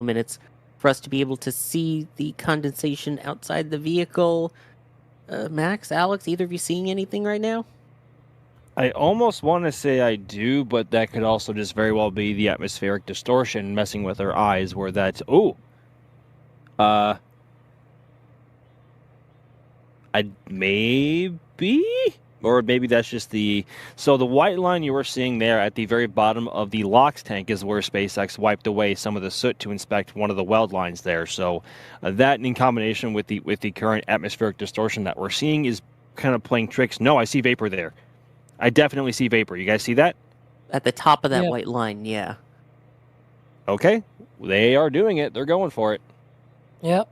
minutes for us to be able to see the condensation outside the vehicle. Max, Alex, either of you seeing anything right now? I almost want to say I do, but that could also just very well be the atmospheric distortion messing with our eyes, where that's, I maybe? Or maybe that's just so the white line you were seeing there at the very bottom of the LOX tank is where SpaceX wiped away some of the soot to inspect one of the weld lines there. So that in combination with the current atmospheric distortion that we're seeing is kind of playing tricks. No, I see vapor there. I definitely see vapor. You guys see that? At the top of that Yep. white line, yeah. Okay. They are doing it. They're going for it. Yep.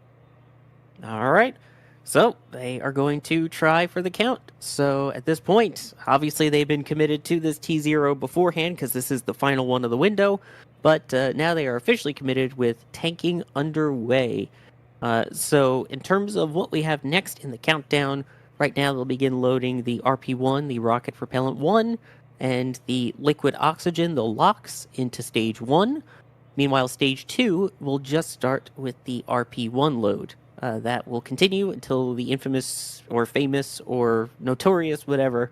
All right. So they are going to try for the count. So at this point, obviously they've been committed to this T0 beforehand because this is the final one of the window. But now they are officially committed with tanking underway. So in terms of what we have next in the countdown, right now they'll begin loading the RP1, the rocket propellant 1, and the liquid oxygen, the LOX, into stage 1. Meanwhile, stage 2 will just start with the RP1 load. That will continue until the infamous or famous or notorious, whatever,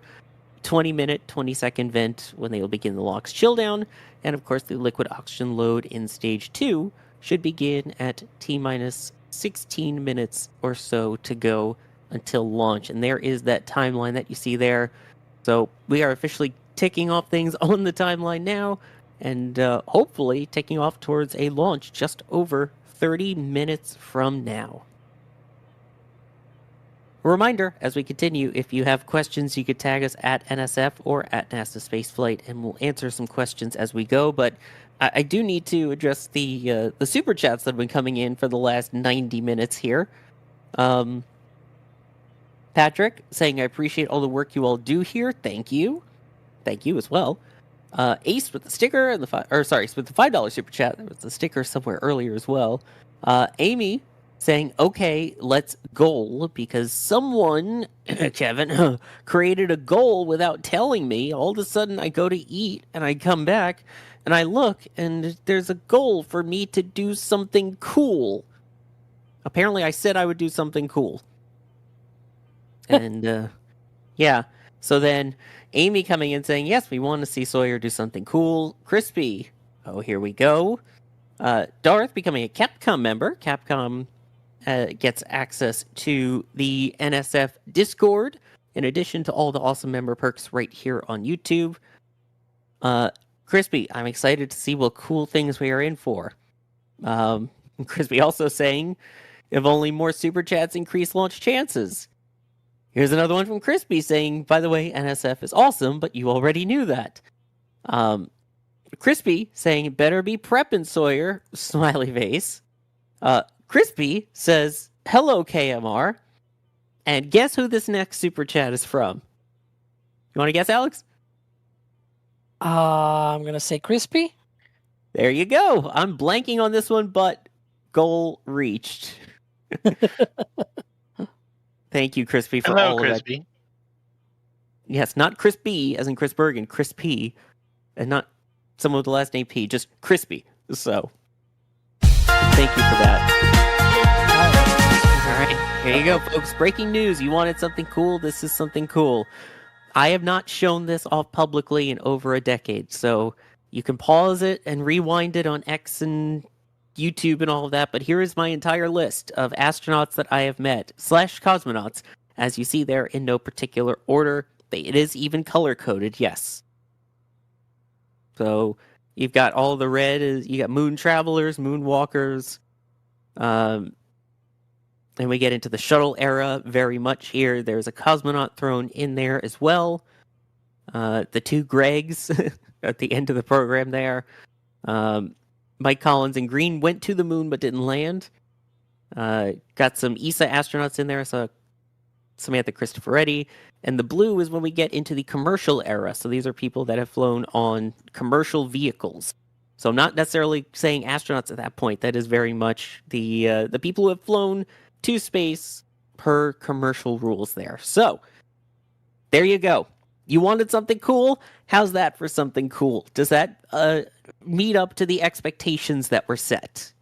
20-minute, 20-second vent when they will begin the LOX chill down. And of course, the liquid oxygen load in stage 2 should begin at T-minus 16 minutes or so to go until launch. And there is that timeline that you see there. So we are officially ticking off things on the timeline now, and hopefully taking off towards a launch just over 30 minutes from now. A reminder, as we continue, if you have questions, you could tag us at NSF or at NASA Spaceflight, and we'll answer some questions as we go. But I do need to address the super chats that have been coming in for the last 90 minutes here. Patrick saying, I appreciate all the work you all do here. Thank you. Thank you as well. Ace with the sticker and with the $5 super chat. There was a sticker somewhere earlier as well. Amy saying, okay, let's goal, because someone, Kevin, created a goal without telling me. All of a sudden I go to eat and I come back and I look and there's a goal for me to do something cool. Apparently I said I would do something cool. And yeah, so then Amy coming in saying, yes, we want to see Sawyer do something cool. Crispy, oh, here we go. Darth becoming a Capcom member. Capcom gets access to the NSF Discord, in addition to all the awesome member perks right here on YouTube. Crispy, I'm excited to see what cool things we are in for. Crispy also saying, if only more super chats increase launch chances. Here's another one from Crispy saying, by the way, NSF is awesome, but you already knew that. Crispy saying, better be prepping, Sawyer, smiley face. Crispy says, hello, KMR. And guess who this next super chat is from? You want to guess, Alex? I'm going to say Crispy. There you go. I'm blanking on this one, but goal reached. Thank you, Crispy, for all Crispy. of that. Yes, not Crispy, as in Chris Bergen, Crispy, and not someone with the last name P, just Crispy. So, thank you for that. All right, here you go, folks. Breaking news. You wanted something cool? This is something cool. I have not shown this off publicly in over a decade, so you can pause it and rewind it on X and YouTube and all of that, but here is my entire list of astronauts that I have met, / cosmonauts, as you see there in no particular order. It is even color-coded, yes. So you've got all the red, you got moon travelers, moonwalkers, and we get into the shuttle era very much here. There's a cosmonaut thrown in there as well. The two Gregs at the end of the program there. Mike Collins in green went to the moon but didn't land. Got some ESA astronauts in there. So Samantha Cristoforetti. And the blue is when we get into the commercial era. So these are people that have flown on commercial vehicles. So I'm not necessarily saying astronauts at that point. That is very much the people who have flown to space per commercial rules there. So there you go. You wanted something cool? How's that for something cool? Does that meet up to the expectations that were set?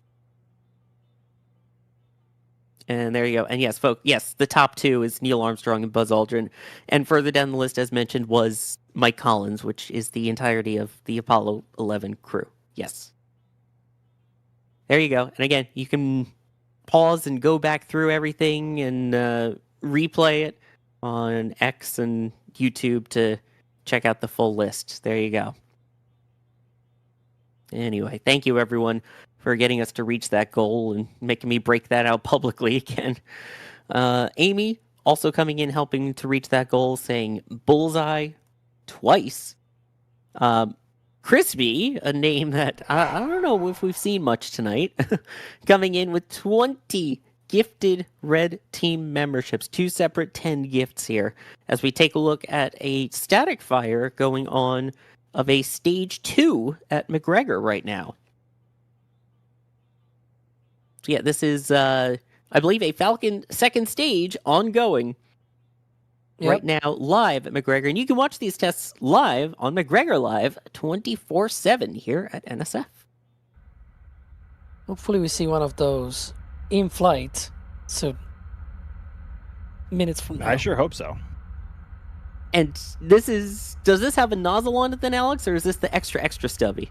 And there you go. And yes, folks, yes, the top two is Neil Armstrong and Buzz Aldrin. And further down the list, as mentioned, was Mike Collins, which is the entirety of the Apollo 11 crew. Yes. There you go. And again, you can pause and go back through everything and replay it on X and YouTube to check out the full list. There you go. Anyway, thank you everyone for getting us to reach that goal and making me break that out publicly again. Amy also coming in helping to reach that goal, saying bullseye twice. Crispy, a name that I don't know if we've seen much tonight, coming in with 20 gifted red team memberships, 2 separate 10 gifts here, as we take a look at a static fire going on of a stage 2 at McGregor right now. So yeah, this is, I believe, a Falcon second stage ongoing right now live at McGregor. And you can watch these tests live on McGregor Live 24/7 here at NSF. Hopefully we see one of those in flight soon. Minutes from now. I sure hope so. And does this have a nozzle on it then, Alex, or is this the extra stubby?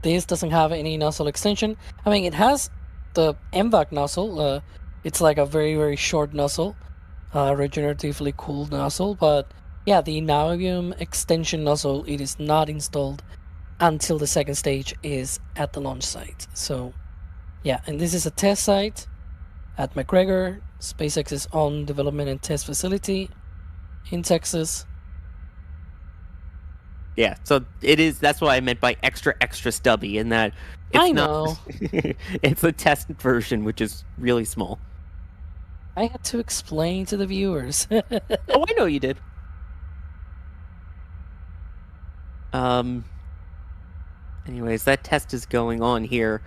This doesn't have any nozzle extension. I mean, it has the MVAC nozzle. It's like a very, very short nozzle. Regeneratively cooled nozzle, but yeah, the Navium extension nozzle, it is not installed until the second stage is at the launch site. So yeah, and this is a test site at McGregor, SpaceX's own development and test facility in Texas. Yeah, so it is. That's what I meant by extra stubby, in that it's I know. It's a test version, which is really small. I had to explain to the viewers. Oh, I know you did. Anyways, that test is going on here.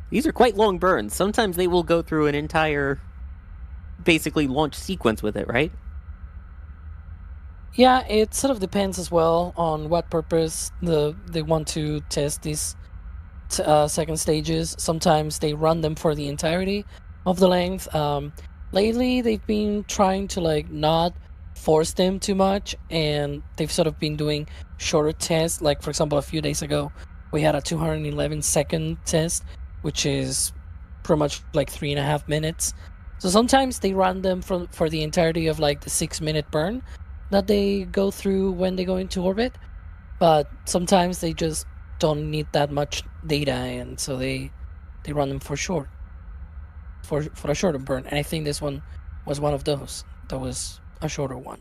These are quite long burns. Sometimes they will go through an entire, basically, launch sequence with it, right? Yeah, it sort of depends as well on what purpose they want to test these second stages. Sometimes they run them for the entirety of the length. Lately, they've been trying to not force them too much, and they've sort of been doing shorter tests. Like, for example, a few days ago, we had a 211-second test, which is pretty much like 3.5 minutes. So sometimes they run them for the entirety of the 6-minute burn that they go through when they go into orbit, but sometimes they just don't need that much data, and so they run them for a shorter burn. And I think this one was one of those. That was a shorter one.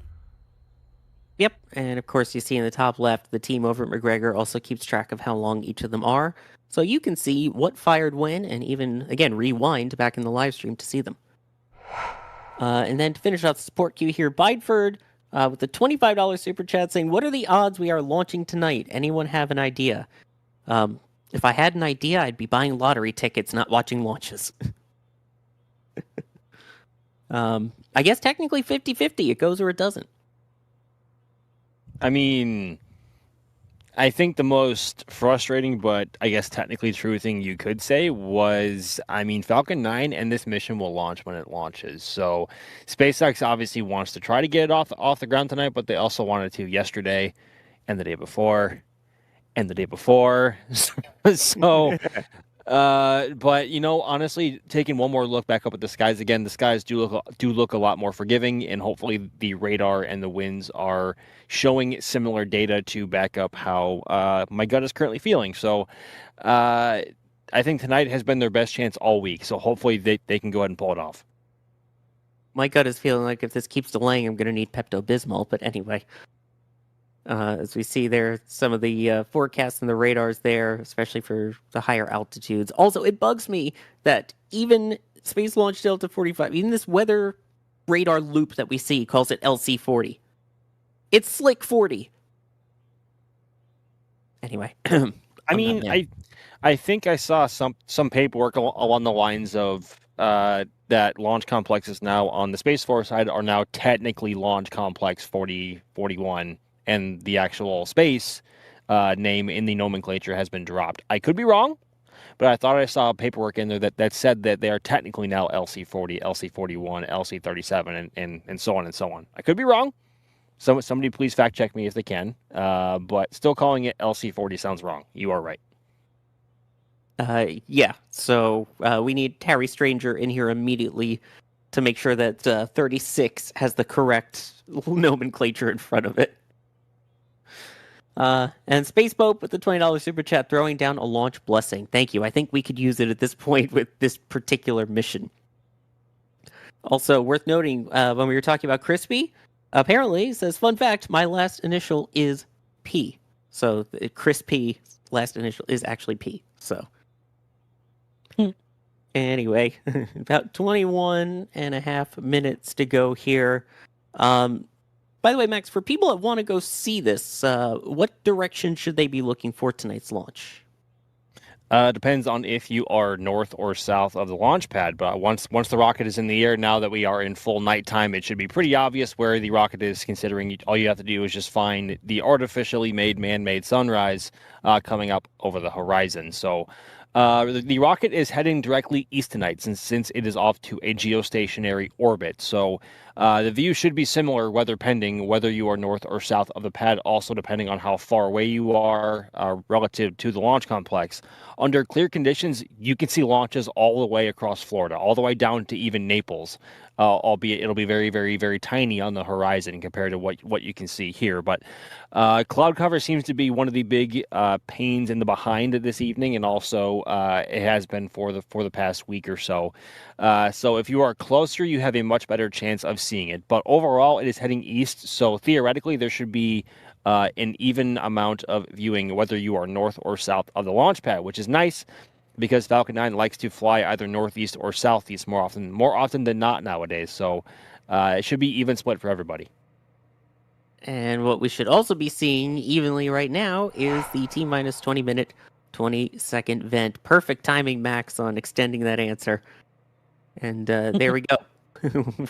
Yep, and of course you see in the top left, the team over at McGregor also keeps track of how long each of them are, so you can see what fired when, and even, again, rewind back in the live stream to see them. And then to finish out the support queue here, Bideford with the $25 super chat saying, what are the odds we are launching tonight? Anyone have an idea? If I had an idea, I'd be buying lottery tickets, not watching launches. I guess technically 50-50. It goes or it doesn't. I mean, I think the most frustrating, but I guess technically true thing you could say was, Falcon 9 and this mission will launch when it launches. So SpaceX obviously wants to try to get it off the ground tonight, but they also wanted to yesterday and the day before and the day before. So, but honestly, taking one more look back up at the skies again, the skies do look a lot more forgiving, and hopefully the radar and the winds are showing similar data to back up how my gut is currently feeling. So I think tonight has been their best chance all week. So hopefully they can go ahead and pull it off. My gut is feeling like if this keeps delaying, I'm going to need Pepto-Bismol. But anyway, as we see there, some of the forecasts and the radars there, especially for the higher altitudes. Also, it bugs me that even Space Launch Delta 45, even this weather radar loop that we see calls it LC40. It's Slick 40. Anyway. I think I saw some paperwork along the lines of that launch complexes now on the Space Force side are now technically Launch Complex 4041, and the actual space name in the nomenclature has been dropped. I could be wrong, but I thought I saw paperwork in there that said that they are technically now LC40, LC41, LC37, and so on and so on. I could be wrong. Somebody please fact check me if they can. But still calling it LC40 sounds wrong. You are right. Yeah, so we need Harry Stranger in here immediately to make sure that 36 has the correct nomenclature in front of it. And Spaceboat with the $20 super chat throwing down a launch blessing. Thank you. I think we could use it at this point with this particular mission. Also, worth noting, when we were talking about Crispy, apparently, it says, fun fact, my last initial is P. So Crispy last initial is actually P. So anyway, about 21 and a half minutes to go here. By the way, Max, for people that want to go see this, what direction should they be looking for tonight's launch? Depends on if you are north or south of the launch pad. But once the rocket is in the air, now that we are in full nighttime, it should be pretty obvious where the rocket is, considering all you have to do is just find the artificially made man-made sunrise coming up over the horizon. So the rocket is heading directly east tonight since it is off to a geostationary orbit. So the view should be similar, weather pending, whether you are north or south of the pad, also depending on how far away you are relative to the launch complex. Under clear conditions, you can see launches all the way across Florida, all the way down to even Naples, albeit it'll be very, very, very tiny on the horizon compared to what you can see here. But cloud cover seems to be one of the big pains in the behind this evening, and also it has been for the past week or so. So if you are closer, you have a much better chance of seeing it. But overall, it is heading east, so theoretically there should be an even amount of viewing whether you are north or south of the launch pad, which is nice because Falcon 9 likes to fly either northeast or southeast more often than not nowadays. So it should be even split for everybody. And what we should also be seeing evenly right now is the T-minus 20-minute, 20-second vent. Perfect timing, Max, on extending that answer. And there we go.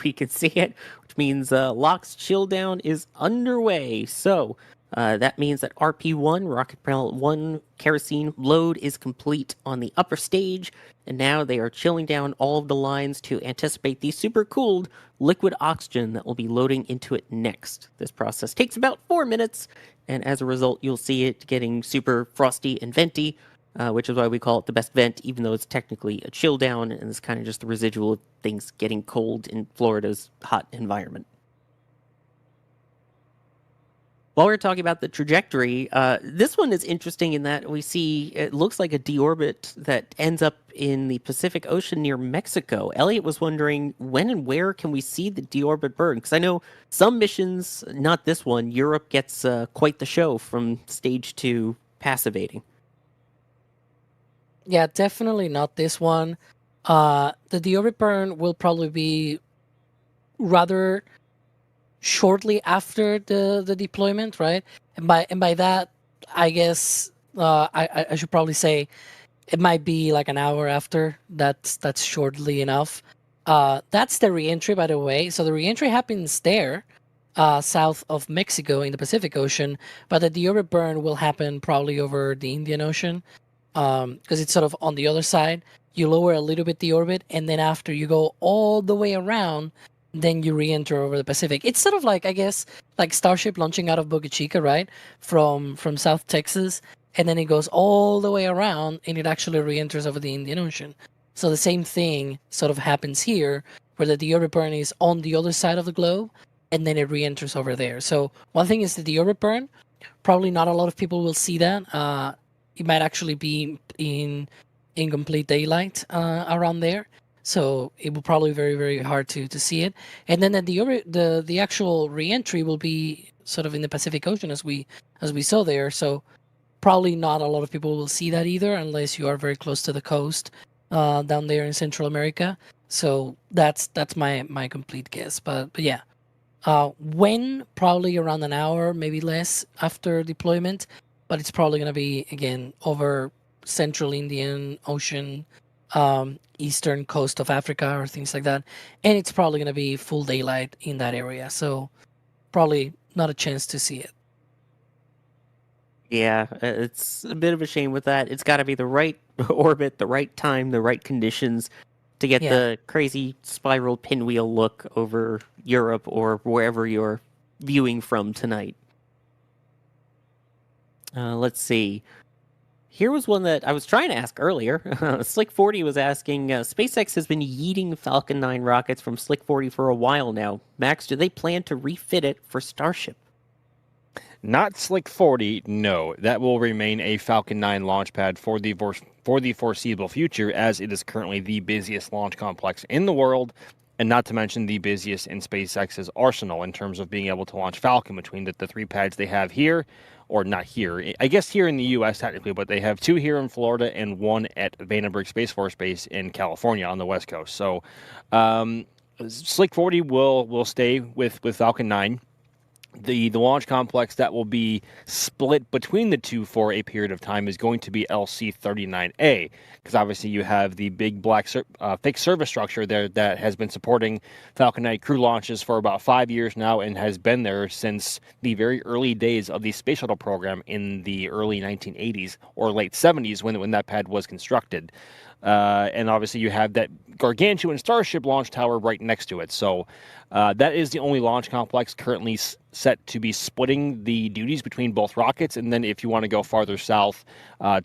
We can see it, which means LOX chill down is underway. So that means that RP1, Rocket Propellant 1 kerosene load is complete on the upper stage, and now they are chilling down all of the lines to anticipate the super-cooled liquid oxygen that will be loading into it next. This process takes about 4 minutes, and as a result, you'll see it getting super frosty and venty, which is why we call it the best vent, even though it's technically a chill down, and it's kind of just the residual of things getting cold in Florida's hot environment. While we're talking about the trajectory, this one is interesting in that we see it looks like a deorbit that ends up in the Pacific Ocean near Mexico. Elliot was wondering when and where can we see the deorbit burn? Because I know some missions, not this one, Europe gets quite the show from stage 2 passivating. Yeah, definitely not this one. The deorbit burn will probably be rather shortly after the deployment, right? And by that, I guess I should probably say it might be like an hour after. That's shortly enough. That's the reentry, by the way. So the reentry happens there, south of Mexico in the Pacific Ocean, but the deorbit burn will happen probably over the Indian Ocean. Because it's sort of on the other side. You lower a little bit the orbit, and then after you go all the way around, then you re-enter over the Pacific. It's sort of like, I guess, like Starship launching out of Boca Chica, right? From South Texas, and then it goes all the way around, and it actually re-enters over the Indian Ocean. So the same thing sort of happens here, where the deorbit burn is on the other side of the globe, and then it re-enters over there. So one thing is the deorbit burn. Probably not a lot of people will see that. It might actually be in complete daylight around there, so it will probably be very, very hard to see it. And then the actual reentry will be sort of in the Pacific Ocean as we saw there. So probably not a lot of people will see that either, unless you are very close to the coast down there in Central America. So that's my complete guess. But yeah, when probably around an hour, maybe less after deployment. But it's probably going to be, again, over Central Indian Ocean, eastern coast of Africa or things like that. And it's probably going to be full daylight in that area. So probably not a chance to see it. Yeah, it's a bit of a shame with that. It's got to be the right orbit, the right time, the right conditions to get Yeah. the crazy spiral pinwheel look over Europe or wherever you're viewing from tonight. Let's see. Here was one that I was trying to ask earlier. Slick 40 was asking, SpaceX has been yeeting Falcon 9 rockets from Slick 40 for a while now. Max, do they plan to refit it for Starship? Not Slick 40, no. That will remain a Falcon 9 launch pad for the foreseeable future, as it is currently the busiest launch complex in the world, and not to mention the busiest in SpaceX's arsenal in terms of being able to launch Falcon between the three pads they have here, or not here, I guess here in the U.S. technically, but they have two here in Florida and one at Vandenberg Space Force Base in California on the West Coast. So Slick 40 will stay with Falcon 9. The launch complex that will be split between the two for a period of time is going to be LC-39A, because obviously you have the big black fixed service structure there that has been supporting Falcon 9 crew launches for about 5 years now and has been there since the very early days of the space shuttle program in the early 1980s or late 70s when that pad was constructed. And obviously you have that gargantuan Starship launch tower right next to it. So that is the only launch complex currently set to be splitting the duties between both rockets. And then if you want to go farther south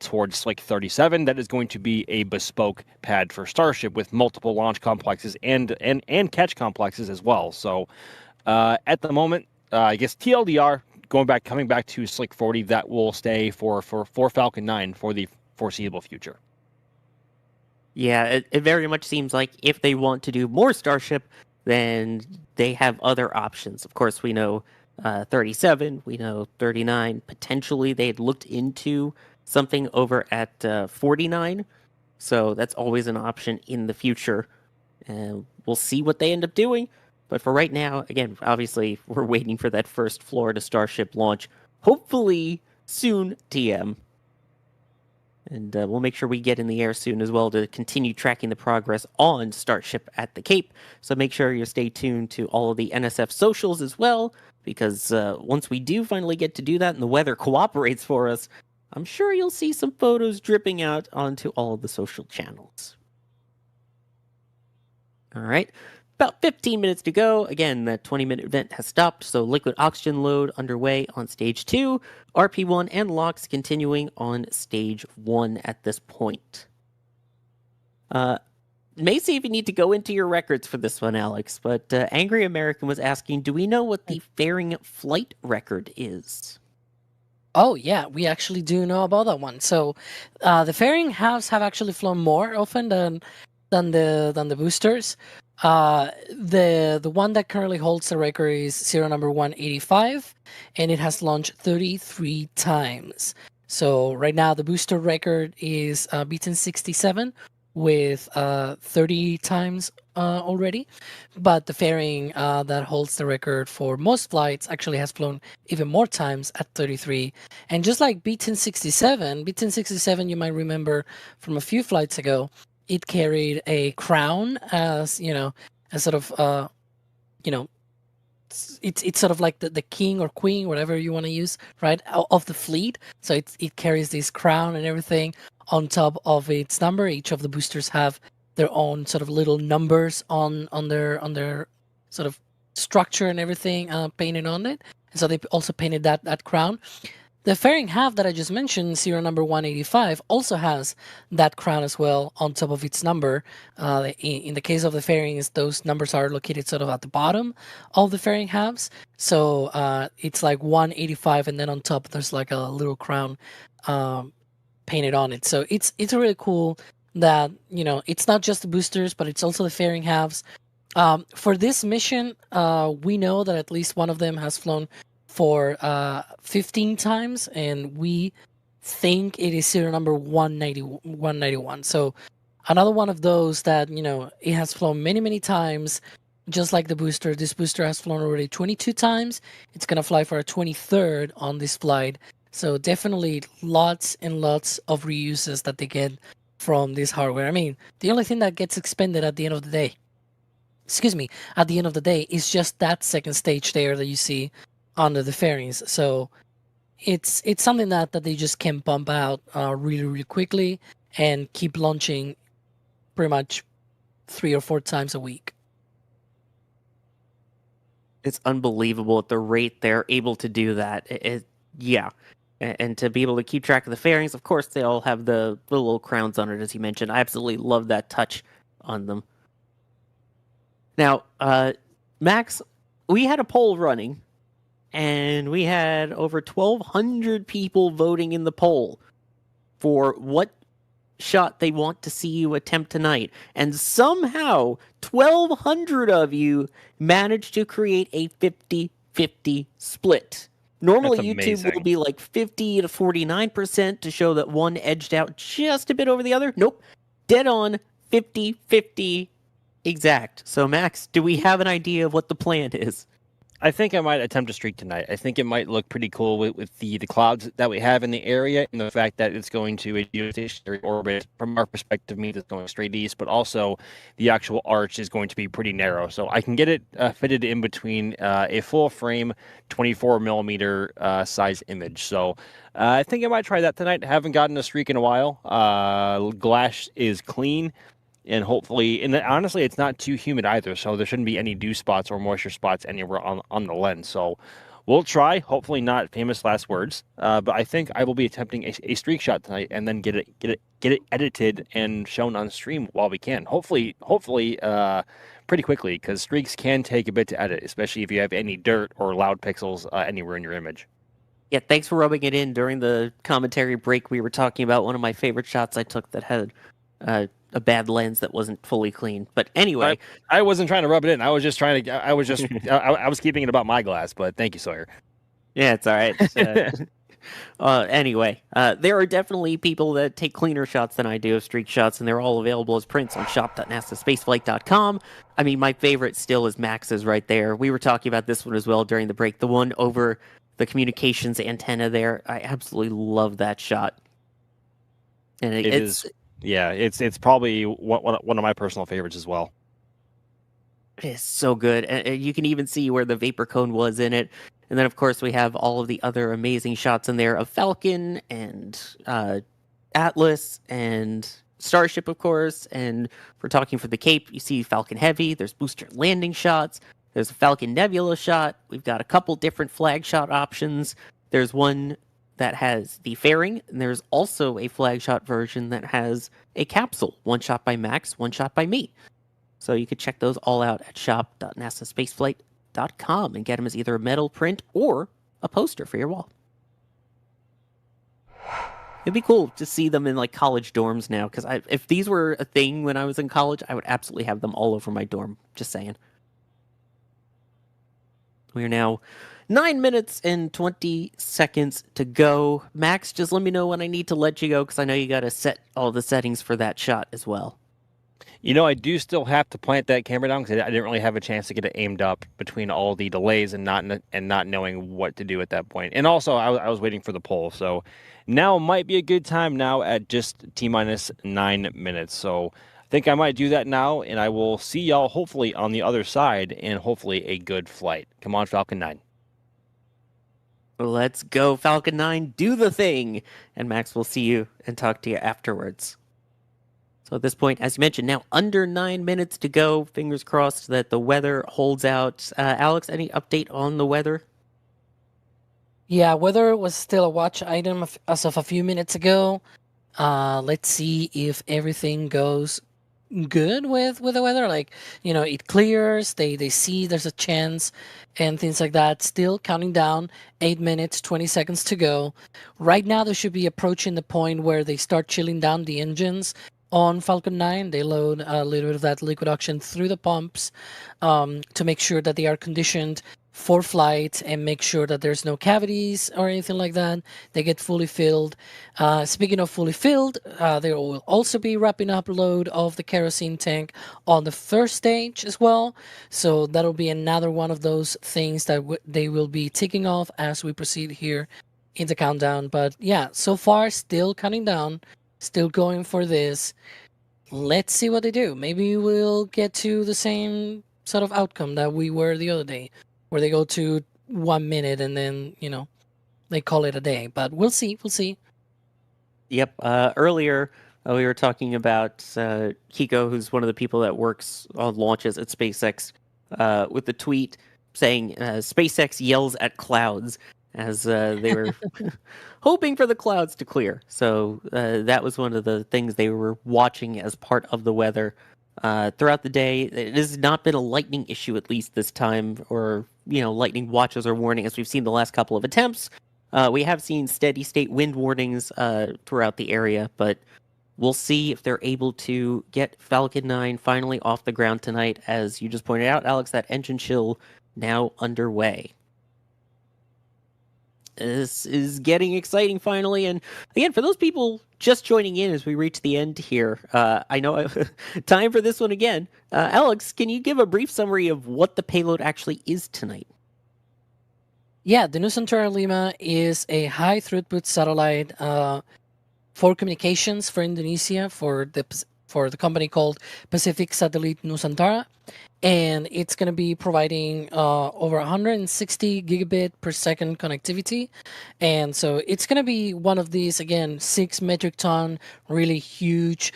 towards Slick 37, that is going to be a bespoke pad for Starship with multiple launch complexes and catch complexes as well. So at the moment, I guess TLDR, coming back to Slick 40, that will stay for Falcon 9 for the foreseeable future. Yeah, it very much seems like if they want to do more Starship, then they have other options. Of course, we know 37, we know 39. Potentially, they had looked into something over at 49. So that's always an option in the future. And we'll see what they end up doing. But for right now, again, obviously, we're waiting for that first Florida Starship launch. Hopefully soon, TM. And we'll make sure we get in the air soon as well to continue tracking the progress on Starship at the Cape. So make sure you stay tuned to all of the NSF socials as well, because once we do finally get to do that and the weather cooperates for us, I'm sure you'll see some photos dripping out onto all of the social channels. All right. About 15 minutes to go. Again, the 20-minute event has stopped, so liquid oxygen load underway on stage 2, RP1 and LOX continuing on stage 1 at this point. May see if you need to go into your records for this one, Alex, but Angry American was asking, do we know what the fairing flight record is? Oh yeah, we actually do know about that one. So the fairing halves have actually flown more often than the boosters. The one that currently holds the record is serial number 185, and it has launched 33 times. So right now the booster record is beaten 67 with 30 times already, but the fairing that holds the record for most flights actually has flown even more times at 33. And just like beaten 67, you might remember from a few flights ago, it carried a crown as, a sort of, it's sort of like the king or queen, whatever you want to use, right, of the fleet. So it carries this crown and everything on top of its number. Each of the boosters have their own sort of little numbers on their sort of structure and everything painted on it. And so they also painted that crown. The fairing half that I just mentioned, serial number 185, also has that crown as well on top of its number. In the case of the fairings, those numbers are located sort of at the bottom of the fairing halves. So it's like 185, and then on top there's like a little crown painted on it. So it's really cool that, it's not just the boosters, but it's also the fairing halves. For this mission, we know that at least one of them has flown for 15 times, and we think it is serial number 191. So another one of those that, it has flown many times, just like the booster. This booster has flown already 22 times. It's going to fly for a 23rd on this flight. So definitely lots and lots of reuses that they get from this hardware. I mean, the only thing that gets expended at the end of the day, is just that second stage there that you see under the fairings. So it's something that they just can pump out really quickly and keep launching pretty much 3 or 4 times a week. It's unbelievable at the rate they're able to do that. Yeah. And to be able to keep track of the fairings, of course, they all have the little crowns on it, as you mentioned. I absolutely love that touch on them. Now, Max, we had a poll running, and we had over 1,200 people voting in the poll for what shot they want to see you attempt tonight. And somehow, 1,200 of you managed to create a 50-50 split. Normally, That's YouTube will amazing. be like 50 to 49% to show that one edged out just a bit over the other. Nope. Dead on 50-50 exact. So, Max, do we have an idea of what the plan is? I think I might attempt a streak tonight. I think it might look pretty cool with the clouds that we have in the area and the fact that it's going to a geostationary orbit. From our perspective, means it's going straight east, but also the actual arch is going to be pretty narrow. So I can get it fitted in between a full frame 24 millimeter size image. So I think I might try that tonight. Haven't gotten a streak in a while. Glass is clean. And hopefully, and honestly, it's not too humid either, so there shouldn't be any dew spots or moisture spots anywhere on the lens. So we'll try. Hopefully, not famous last words, but I think I will be attempting a streak shot tonight, and then get it edited and shown on stream while we can. Hopefully, pretty quickly, because streaks can take a bit to edit, especially if you have any dirt or loud pixels anywhere in your image. Yeah, thanks for rubbing it in during the commentary break. We were talking about one of my favorite shots I took that had a bad lens that wasn't fully clean. But anyway, I wasn't trying to rub it in. I was just trying to. I was just. I was keeping it about my glass. But thank you, Sawyer. yeah, it's all right. Anyway, there are definitely people that take cleaner shots than I do of streak shots, and they're all available as prints on shop.nasaspaceflight.com. I mean, my favorite still is Max's right there. We were talking about this one as well during the break. The one over the communications antenna there. I absolutely love that shot. And it's probably one of my personal favorites as well. It's so good. And you can even see where the vapor cone was in it. And then, of course, we have all of the other amazing shots in there of Falcon and Atlas and Starship, of course. And if we're talking for the Cape, you see Falcon Heavy. There's booster landing shots. There's a Falcon Nebula shot. We've got a couple different flag shot options. There's one that has the fairing, and there's also a flag shot version that has a capsule. One shot by Max, one shot by me. So you could check those all out at shop.nasaspaceflight.com and get them as either a metal print or a poster for your wall. It'd be cool to see them in like college dorms now, because if these were a thing when I was in college, I would absolutely have them all over my dorm. Just saying. We are now 9 minutes and 20 seconds to go. Max, just let me know when I need to let you go, because I know you got to set all the settings for that shot as well. You know, I do still have to plant that camera down because I didn't really have a chance to get it aimed up between all the delays and not knowing what to do at that point. And also, I was waiting for the poll, so now might be a good time now at just T-minus 9 minutes. So I think I might do that now, and I will see y'all hopefully on the other side, and hopefully a good flight. Come on, Falcon 9. Let's go, Falcon 9. Do the thing. And Max will see you and talk to you afterwards. So at this point, as you mentioned, now under 9 minutes to go. Fingers crossed that the weather holds out. Alex, any update on the weather? Yeah, weather was still a watch item as of a few minutes ago. Let's see if everything goes good with the weather. Like, you know, it clears, they see there's a chance and things like that. Still counting down, 8 minutes, 20 seconds to go. Right now, they should be approaching the point where they start chilling down the engines. On Falcon 9, they load a little bit of that liquid oxygen through the pumps to make sure that they are conditioned for flight and make sure that there's no cavities or anything like that. They get fully filled. Speaking of fully filled, there will also be wrapping up load of the kerosene tank on the first stage as well. So that'll be another one of those things that they will be ticking off as we proceed here in the countdown. But yeah, so far still counting down. Still going for this. Let's see what they do. Maybe we'll get to the same sort of outcome that we were the other day, where they go to 1 minute and then, you know, they call it a day. But we'll see. We'll see. Yep. Earlier, we were talking about Kiko, who's one of the people that works on launches at SpaceX, with the tweet saying SpaceX yells at clouds as they were hoping for the clouds to clear. So that was one of the things they were watching as part of the weather throughout the day. It has not been a lightning issue, at least this time, or lightning watches or warning as we've seen the last couple of attempts. We have seen steady state wind warnings throughout the area, but we'll see if they're able to get Falcon 9 finally off the ground tonight. As you just pointed out, Alex, that engine chill now underway. This is getting exciting finally. And again, for those people just joining in as we reach the end here, I know time for this one again. Alex, can you give a brief summary of what the payload actually is tonight? Yeah, the Nusantara Lima is a high throughput satellite for communications for Indonesia for the company called Pasifik Satelit Nusantara, and it's going to be providing over 160 gigabit per second connectivity. And so it's going to be one of these, again, 6 metric ton, really huge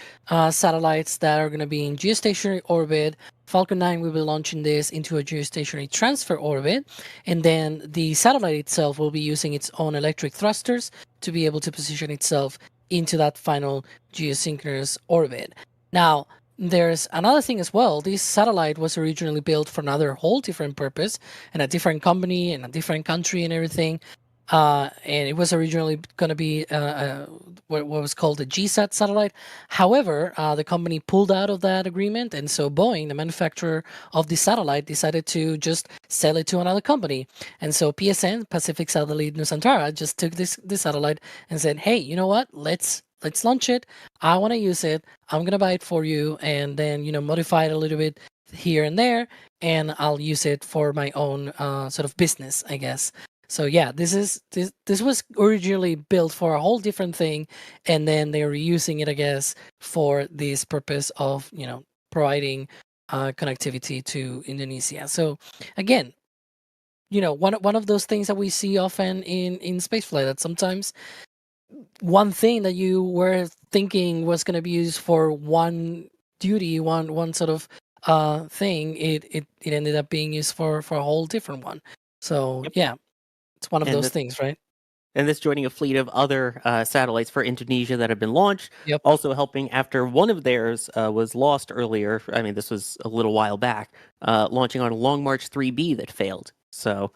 satellites that are going to be in geostationary orbit. Falcon 9 will be launching this into a geostationary transfer orbit, and then the satellite itself will be using its own electric thrusters to be able to position itself into that final geosynchronous orbit. Now, there's another thing as well. This satellite was originally built for another whole different purpose and a different company and a different country and everything. And it was originally going to be what was called a GSAT satellite. However, the company pulled out of that agreement, and so Boeing, the manufacturer of the satellite, decided to just sell it to another company. And so PSN, Pacific Satellite Nusantara, just took this satellite and said, "Hey, you know what? Let's launch it. I want to use it. I'm gonna buy it for you, and then modify it a little bit here and there, and I'll use it for my own sort of business, I guess." So yeah, this was originally built for a whole different thing, and then they were using it, I guess, for this purpose of providing connectivity to Indonesia. So again, one of those things that we see often in spaceflight, that sometimes one thing that you were thinking was going to be used for one duty, one sort of thing, it ended up being used for a whole different one. So Yep. yeah, it's one of And those this, things, right? and this joining a fleet of other satellites for Indonesia that have been launched. Yep. Also helping after one of theirs was lost earlier. I mean, this was a little while back, launching on a Long March 3B that failed. So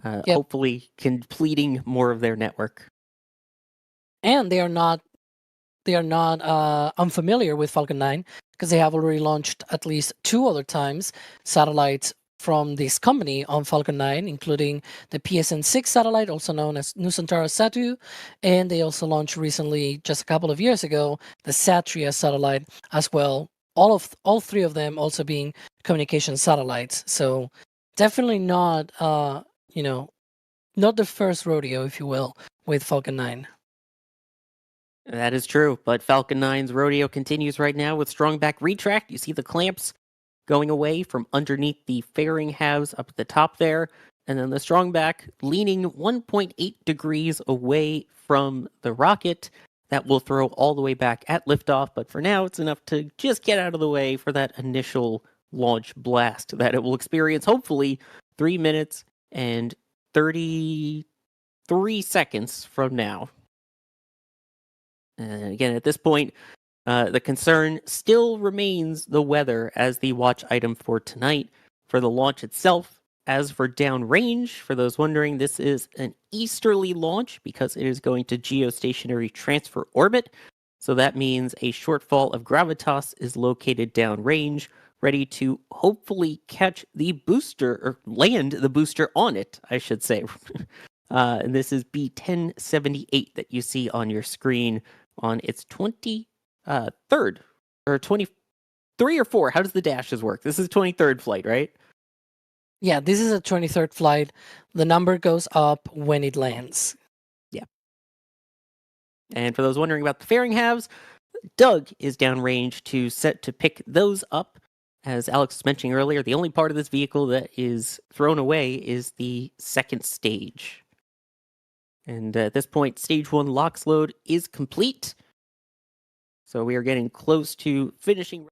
Yep. hopefully completing more of their network. And they are not unfamiliar with Falcon 9 because they have already launched at least 2 other times satellites from this company on Falcon 9, including the PSN-6 satellite, also known as Nusantara Satu, and they also launched recently, just a couple of years ago, the Satria satellite as well. All 3 of them also being communication satellites. So definitely not not the first rodeo, if you will, with Falcon 9. That is true, but Falcon 9's rodeo continues right now with strong back retract. You see the clamps going away from underneath the fairing halves up at the top there, and then the strong back leaning 1.8 degrees away from the rocket. That will throw all the way back at liftoff, but for now it's enough to just get out of the way for that initial launch blast that it will experience, hopefully 3 minutes and 33 seconds from now. And again, at this point, the concern still remains the weather as the watch item for tonight. For the launch itself, as for downrange, for those wondering, this is an easterly launch because it is going to geostationary transfer orbit. So that means a shortfall of gravitas is located downrange, ready to hopefully catch the booster, or land the booster on it, I should say. And this is B1078 that you see on your screen on its 23rd or 23 or 4. How does the dashes work? This is 23rd flight, right? Yeah, this is a 23rd flight. The number goes up when it lands. Yeah. And for those wondering about the fairing halves, Doug is downrange to pick those up. As Alex was mentioning earlier, the only part of this vehicle that is thrown away is the second stage. And at this point, stage 1 LOX load is complete. So we are getting close to finishing.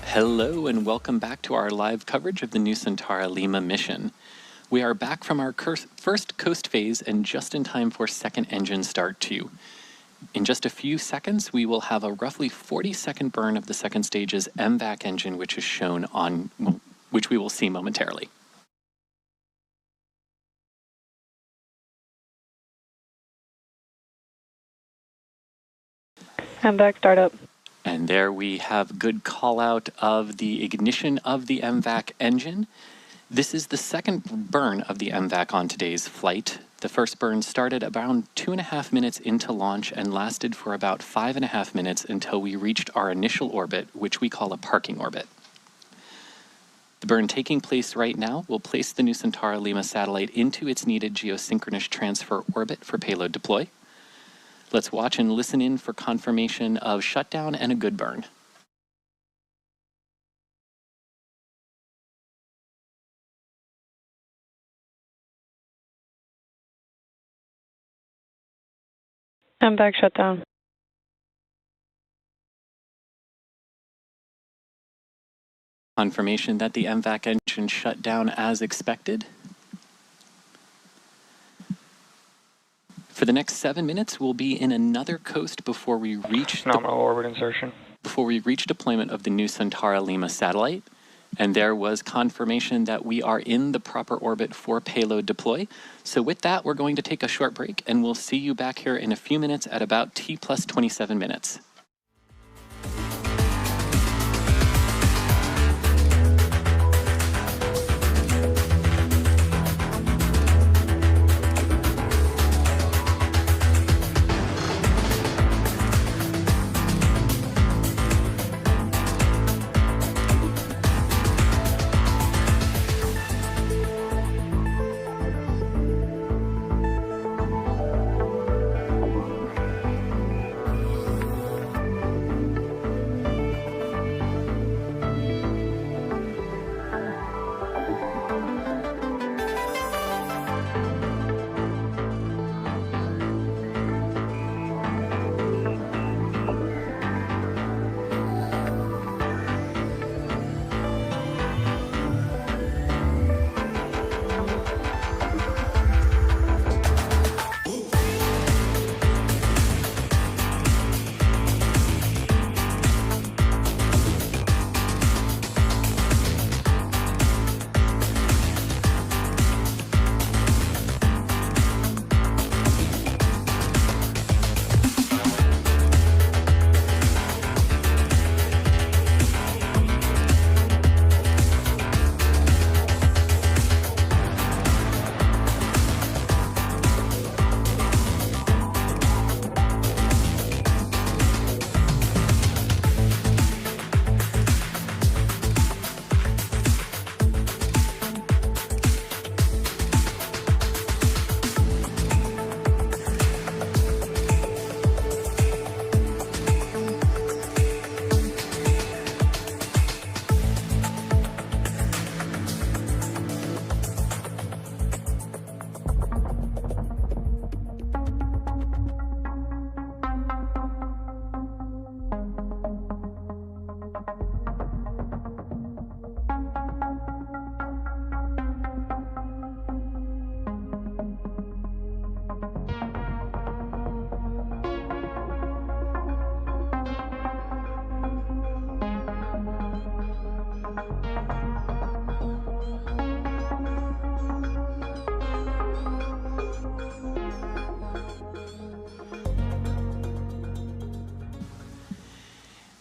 Hello and welcome back to our live coverage of the Nusantara Lima mission. We are back from our first coast phase and just in time for second engine start 2. In just a few seconds, we will have a roughly 40-second burn of the second stage's MVAC engine, which is shown on, which we will see momentarily. MVAC startup. And there we have good call out of the ignition of the MVAC engine. This is the second burn of the MVAC on today's flight. The first burn started around 2.5 minutes into launch and lasted for about 5.5 minutes until we reached our initial orbit, which we call a parking orbit. The burn taking place right now will place the Nusantara Lima satellite into its needed geosynchronous transfer orbit for payload deploy. Let's watch and listen in for confirmation of shutdown and a good burn. MVAC shutdown. Confirmation that the MVAC engine shut down as expected. For the next 7 minutes, we'll be in another coast before we reach nominal orbit insertion. Before we reach deployment of the Nusantara Lima satellite. And there was confirmation that we are in the proper orbit for payload deploy. So with that, we're going to take a short break and we'll see you back here in a few minutes at about T plus 27 minutes.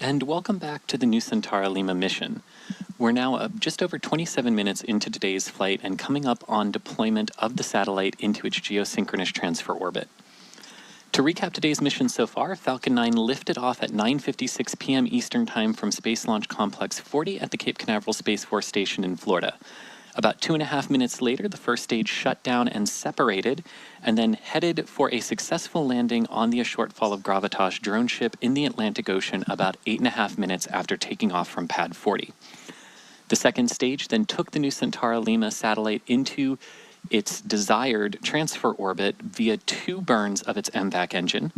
And welcome back to the Nusantara Lima mission. We're now just over 27 minutes into today's flight and coming up on deployment of the satellite into its geosynchronous transfer orbit. To recap today's mission so far, Falcon 9 lifted off at 9:56 p.m. Eastern Time from Space Launch Complex 40 at the Cape Canaveral Space Force Station in Florida. About 2.5 minutes later, the first stage shut down and separated, and then headed for a successful landing on the A Shortfall of Gravitas drone ship in the Atlantic Ocean about 8.5 minutes after taking off from Pad 40. The second stage then took the Nusantara Lima satellite into its desired transfer orbit via 2 burns of its MVAC engine.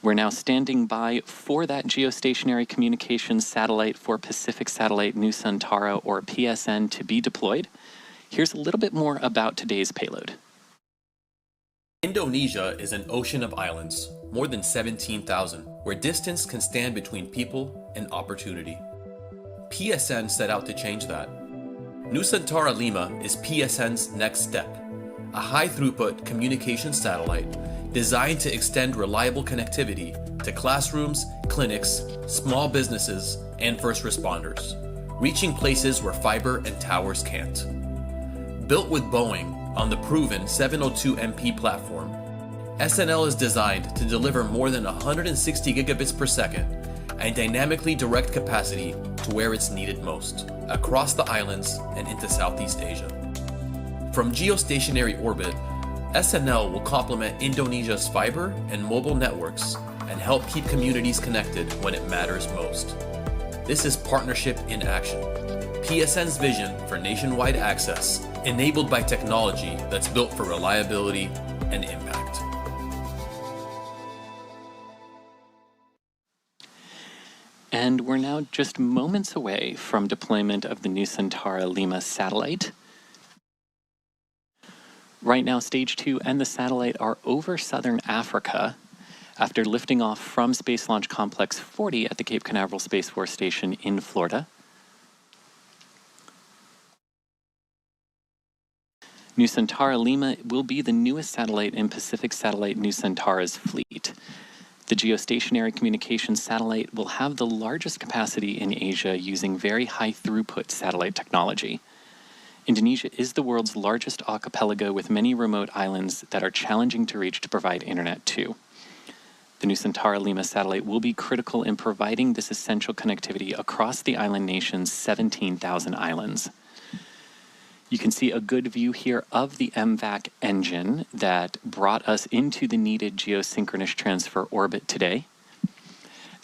We're now standing by for that geostationary communications satellite for Pasifik Satelit Nusantara, or PSN, to be deployed. Here's a little bit more about today's payload. Indonesia is an ocean of islands, more than 17,000, where distance can stand between people and opportunity. PSN set out to change that. Nusantara Lima is PSN's next step, a high-throughput communication satellite designed to extend reliable connectivity to classrooms, clinics, small businesses, and first responders, reaching places where fiber and towers can't. Built with Boeing on the proven 702MP platform, SNL is designed to deliver more than 160 gigabits per second and dynamically direct capacity to where it's needed most, across the islands and into Southeast Asia. From geostationary orbit, SNL will complement Indonesia's fiber and mobile networks and help keep communities connected when it matters most. This is partnership in action. PSN's vision for nationwide access, enabled by technology that's built for reliability and impact. And we're now just moments away from deployment of the Nusantara Lima satellite. Right now, Stage 2 and the satellite are over southern Africa after lifting off from Space Launch Complex 40 at the Cape Canaveral Space Force Station in Florida. Nusantara Lima will be the newest satellite in Pasifik Satelit Nusantara's fleet. The geostationary communications satellite will have the largest capacity in Asia using very high throughput satellite technology. Indonesia is the world's largest archipelago with many remote islands that are challenging to reach to provide internet to. The Nusantara Lima satellite will be critical in providing this essential connectivity across the island nation's 17,000 islands. You can see a good view here of the MVAC engine that brought us into the needed geosynchronous transfer orbit today.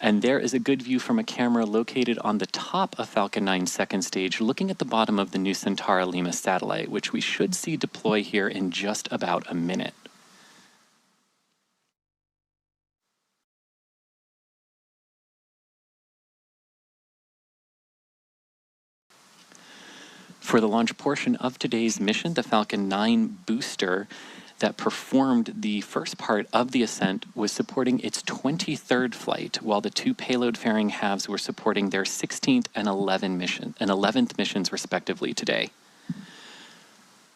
And there is a good view from a camera located on the top of Falcon 9's second stage, looking at the bottom of the Nusantara Lima satellite, which we should see deploy here in just about a minute. For the launch portion of today's mission, the Falcon 9 booster that performed the first part of the ascent was supporting its 23rd flight, while the two payload fairing halves were supporting their 16th and 11th missions respectively today.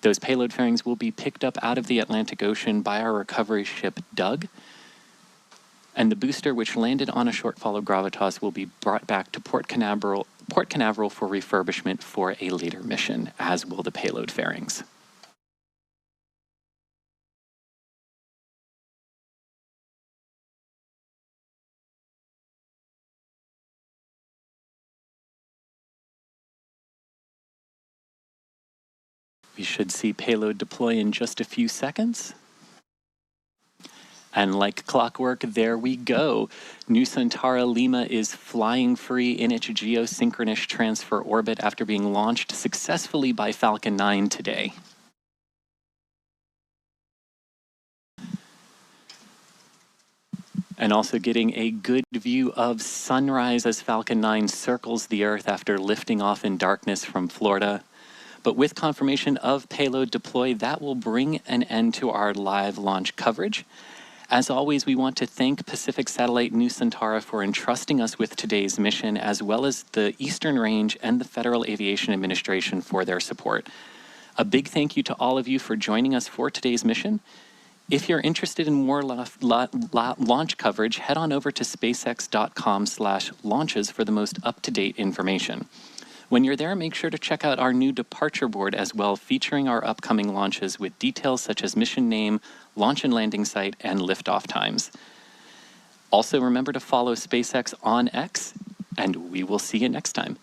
Those payload fairings will be picked up out of the Atlantic Ocean by our recovery ship Doug, and the booster, which landed on a shortfall of gravitas, will be brought back to Port Canaveral for refurbishment for a later mission, as will the payload fairings. We should see payload deploy in just a few seconds. And like clockwork, there we go. Nusantara Lima is flying free in its geosynchronous transfer orbit after being launched successfully by Falcon 9 today. And also getting a good view of sunrise as Falcon 9 circles the Earth after lifting off in darkness from Florida. But with confirmation of payload deploy, that will bring an end to our live launch coverage. As always, we want to thank Pasifik Satelit Nusantara for entrusting us with today's mission, as well as the Eastern Range and the Federal Aviation Administration for their support. A big thank you to all of you for joining us for today's mission. If you're interested in more launch coverage, head on over to spacex.com/launches for the most up-to-date information. When you're there, make sure to check out our new departure board as well, featuring our upcoming launches with details such as mission name, launch and landing site, and liftoff times. Also, remember to follow SpaceX on X, and we will see you next time.